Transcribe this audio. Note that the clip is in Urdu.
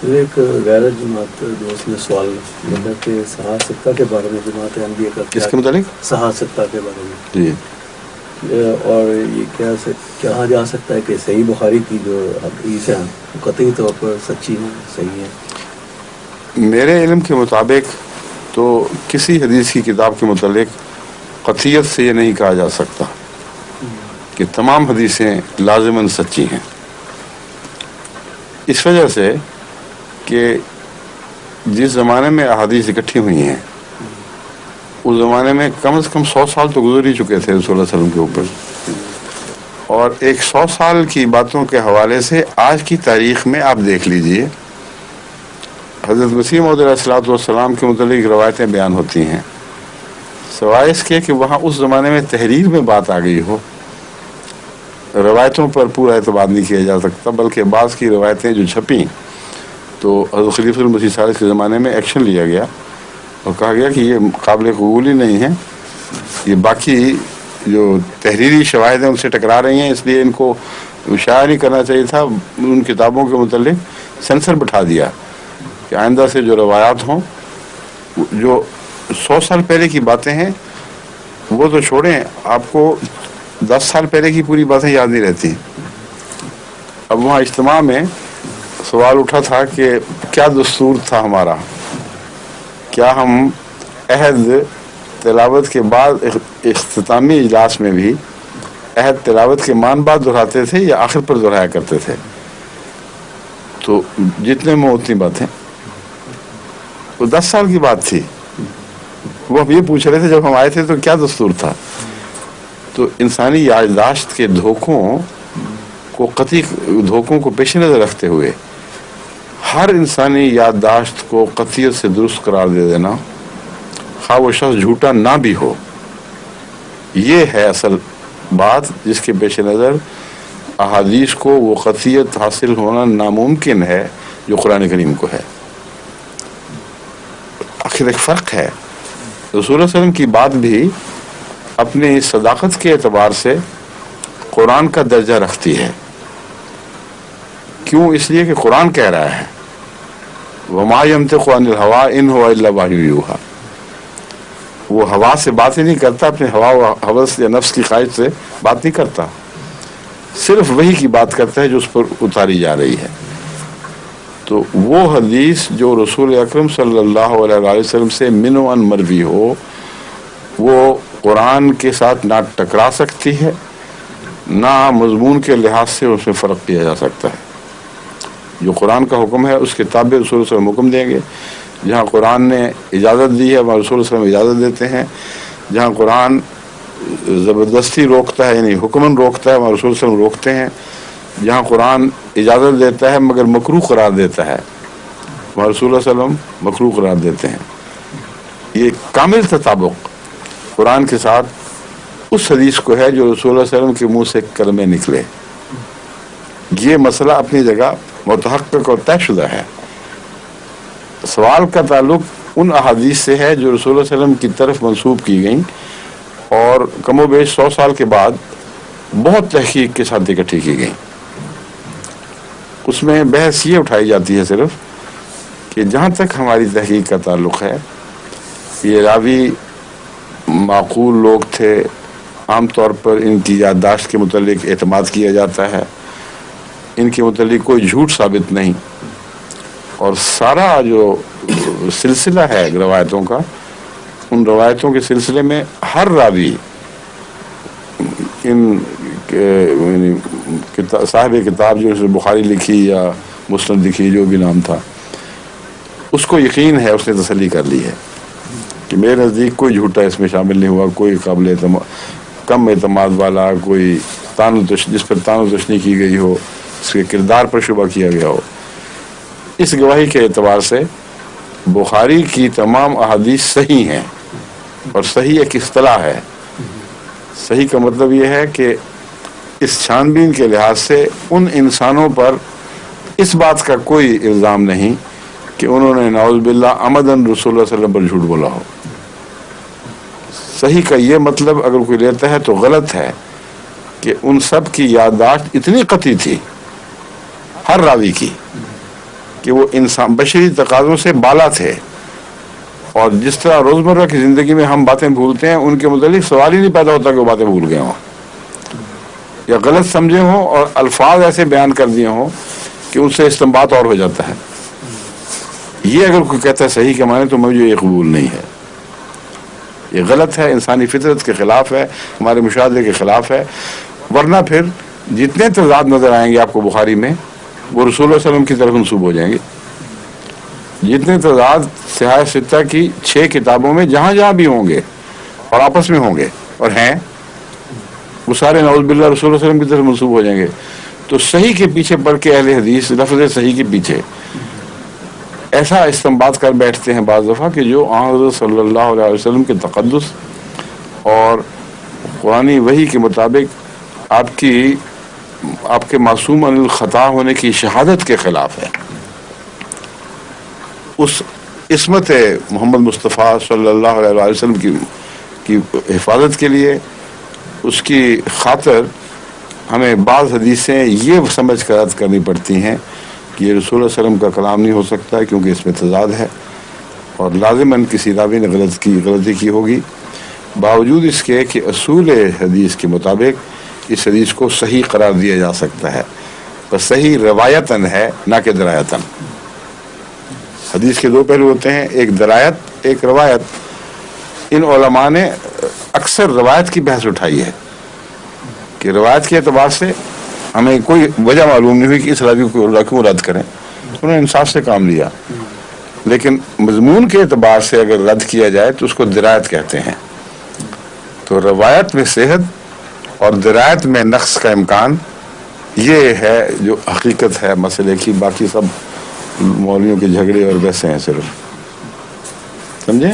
ایک غیر جماعت دوست نے سوال لگا کہ صحاح کے بارے میں جماعت احمدیہ کا کس کے متعلق؟ صحاح کے بارے میں جی، اور یہ کہا جا سکتا ہے کہ صحیح بخاری کی جو حدیث ہیں قطعی طور پر سچی ہیں، صحیح ہیں؟ میرے علم کے مطابق تو کسی حدیث کی کتاب کے متعلق قطعیت سے یہ نہیں کہا جا سکتا کہ تمام حدیثیں لازماً سچی ہیں، اس وجہ سے کہ جس زمانے میں احادیث اکٹھی ہوئی ہیں اس زمانے میں کم از کم 100 سال تو گزر ہی چکے تھے رسول اللہ صلی اللہ علیہ وسلم کے اوپر، اور ایک 100 سال کی باتوں کے حوالے سے آج کی تاریخ میں آپ دیکھ لیجئے حضرت مسیح موعود علیہ الصلوۃ والسلام کے متعلق روایتیں بیان ہوتی ہیں، سوائے اس کے کہ وہاں اس زمانے میں تحریر میں بات آ گئی ہو، روایتوں پر پورا اعتماد نہیں کیا جا سکتا، بلکہ بعض کی روایتیں جو چھپیں تو حضرت خلیفہ المسیح ثالث کے زمانے میں ایکشن لیا گیا اور کہا گیا کہ یہ قابل قبول ہی نہیں ہے، یہ باقی جو تحریری شواہد ہیں ان سے ٹکرا رہی ہیں، اس لیے ان کو شائع نہیں کرنا چاہیے تھا، ان کتابوں کے متعلق سینسر بٹھا دیا کہ آئندہ سے جو روایات ہوں، جو 100 سال پہلے کی باتیں ہیں وہ تو چھوڑیں، آپ کو 10 سال پہلے کی پوری باتیں یاد نہیں رہتی۔ اب وہاں اجتماع میں سوال اٹھا تھا کہ کیا دستور تھا ہمارا، کیا ہم عہد تلاوت کے بعد اختتامی اجلاس میں بھی عہد تلاوت کے مان بعد دہراتے تھے یا آخر پر دہرایا کرتے تھے؟ تو جتنے میں اتنی باتیں، وہ 10 سال کی بات تھی، وہ اب یہ پوچھ رہے تھے جب ہم آئے تھے تو کیا دستور تھا؟ تو انسانی یادداشت کے دھوکوں کو قطعی دھوکوں کو پیش نظر رکھتے ہوئے ہر انسانی یادداشت کو قطعیت سے درست قرار دے دینا، خواہ وہ شخص جھوٹا نہ بھی ہو، یہ ہے اصل بات جس کے پیش نظر احادیث کو وہ قطعیت حاصل ہونا ناممکن ہے جو قرآن کریم کو ہے۔ آخر ایک فرق ہے، رسول اللہ صلی اللہ علیہ وسلم کی بات بھی اپنی صداقت کے اعتبار سے قرآن کا درجہ رکھتی ہے، کیوں؟ اس لیے کہ قرآن کہہ رہا ہے وَمَا يَنْطِقُ عَنِ الْهَوَىٰ إِنْ هُوَ إِلَّا وَحْيٌ يُوحَىٰ، وہ ہوا سے بات ہی نہیں کرتا، اپنے ہوا و ہوس یا نفس کی خواہش سے بات نہیں کرتا، صرف وہی کی بات کرتا ہے جو اس پر اتاری جا رہی ہے۔ تو وہ حدیث جو رسول اکرم صلی اللہ علیہ وسلم سے من و عن مروی ہو، وہ قرآن کے ساتھ نہ ٹکرا سکتی ہے، نہ مضمون کے لحاظ سے اس میں فرق کیا جا سکتا ہے۔ جو قرآن کا حکم ہے اس کے تابع رسول صلی اللہ علیہ وسلم حکم دیں گے، جہاں قرآن نے اجازت دی ہے وہاں رسول صلی اللہ علیہ وسلم اجازت دیتے ہیں، جہاں قرآن زبردستی روکتا ہے یعنی حکماً روکتا ہے وہاں رسول صلی اللہ علیہ وسلم روکتے ہیں، جہاں قرآن اجازت دیتا ہے مگر مکروہ قرار دیتا ہے وہاں رسول اللہ صلی اللہ علیہ وسلم مکروہ قرار دیتے ہیں۔ یہ کامل تطابق قرآن کے ساتھ اس حدیث کو ہے جو رسول اللہ صلی اللہ علیہ وسلم کے منہ سے کلمے نکلے، یہ مسئلہ اپنی جگہ متحقق اور طے شدہ ہے۔ سوال کا تعلق ان احادیث سے ہے جو رسول اللہ صلی اللہ علیہ وسلم کی طرف منسوب کی گئیں اور کم و بیش 100 سال کے بعد بہت تحقیق کے ساتھ اکٹھی کی گئیں۔ اس میں بحث یہ اٹھائی جاتی ہے صرف کہ جہاں تک ہماری تحقیق کا تعلق ہے یہ راوی معقول لوگ تھے، عام طور پر ان کی یادداشت کے متعلق اعتماد کیا جاتا ہے، ان کے متعلق کوئی جھوٹ ثابت نہیں، اور سارا جو سلسلہ ہے روایتوں کا، ان روایتوں کے سلسلے میں ہر راوی ان صاحب کتاب جو بخاری لکھی یا مسند لکھی جو بھی نام تھا، اس کو یقین ہے، اس نے تسلی کر لی ہے کہ میرے نزدیک کوئی جھوٹا اس میں شامل نہیں ہوا، کوئی قابل کم اعتماد والا، کوئی جس پر تان و تشنیع کی گئی ہو، اس کے کردار پر شبہ کیا گیا ہو۔ اس گواہی کے اعتبار سے بخاری کی تمام احادیث صحیح ہیں، اور صحیح ایک اصطلاح ہے، صحیح کا مطلب یہ ہے کہ اس چھان بین کے لحاظ سے ان انسانوں پر اس بات کا کوئی الزام نہیں کہ انہوں نے نعوذ باللہ عمدن رسول اللہ صلی اللہ علیہ وسلم پر جھوٹ بولا ہو۔ صحیح کا یہ مطلب اگر کوئی لیتا ہے تو غلط ہے کہ ان سب کی یادداشت اتنی قطعی تھی ہر راوی کی کہ وہ انسان بشری تقاضوں سے بالا تھے، اور جس طرح روزمرہ کی زندگی میں ہم باتیں بھولتے ہیں، ان کے متعلق سوال ہی نہیں پیدا ہوتا کہ وہ باتیں بھول گئے ہوں یا غلط سمجھے ہوں، اور الفاظ ایسے بیان کر دیے ہوں کہ ان سے استنباط اور ہو جاتا ہے۔ یہ اگر کوئی کہتا ہے صحیح کے معنی، تو مجھے یہ قبول نہیں ہے، یہ غلط ہے، انسانی فطرت کے خلاف ہے، ہمارے مشاہدے کے خلاف ہے۔ ورنہ پھر جتنے تضاد نظر آئیں گے آپ کو بخاری میں، وہ رسول اللہ صلی اللہ علیہ وسلم کی طرف منسوب ہو جائیں گے۔ جتنے تضاد صحاح ستہ کی 6 کتابوں میں جہاں جہاں بھی ہوں گے اور آپس میں ہوں گے اور ہیں، وہ سارے نعوذ باللہ رسول اللہ صلی اللہ علیہ وسلم کی طرف منسوب ہو جائیں گے۔ تو صحیح کے پیچھے پڑھ کے اہل حدیث لفظ صحیح کے پیچھے ایسا استنباط کر بیٹھتے ہیں بعض دفعہ کہ جو آن حضرت صلی اللہ علیہ وسلم کے تقدس اور قرآنی وحی کے مطابق آپ کے معصوم عن الخطا ہونے کی شہادت کے خلاف ہے۔ اس عصمت محمد مصطفیٰ صلی اللہ علیہ وسلم کی حفاظت کے لیے، اس کی خاطر ہمیں بعض حدیثیں یہ سمجھ کر رد کرنی پڑتی ہیں کہ یہ رسول اللہ علیہ وسلم کا کلام نہیں ہو سکتا ہے، کیونکہ اس میں تضاد ہے اور لازماً کسی راوی نے غلطی کی ہوگی، باوجود اس کے کہ اصول حدیث کے مطابق اس حدیث کو صحیح قرار دیا جا سکتا ہے، بس صحیح روایتاً ہے، نہ کہ درایتاً۔ حدیث کے 2 پہلو ہوتے ہیں، ایک درایت، ایک روایت۔ ان علماء نے اکثر روایت کی بحث اٹھائی ہے کہ روایت کے اعتبار سے ہمیں کوئی وجہ معلوم نہیں ہوئی کہ اس راوی کو کیوں رد کریں، انہوں نے انصاف سے کام لیا، لیکن مضمون کے اعتبار سے اگر رد کیا جائے تو اس کو درایت کہتے ہیں۔ تو روایت میں صحت اور درایت میں نقص کا امکان، یہ ہے جو حقیقت ہے مسئلے کی، باقی سب مولویوں کے جھگڑے اور بحثیں ہیں صرف، سمجھے؟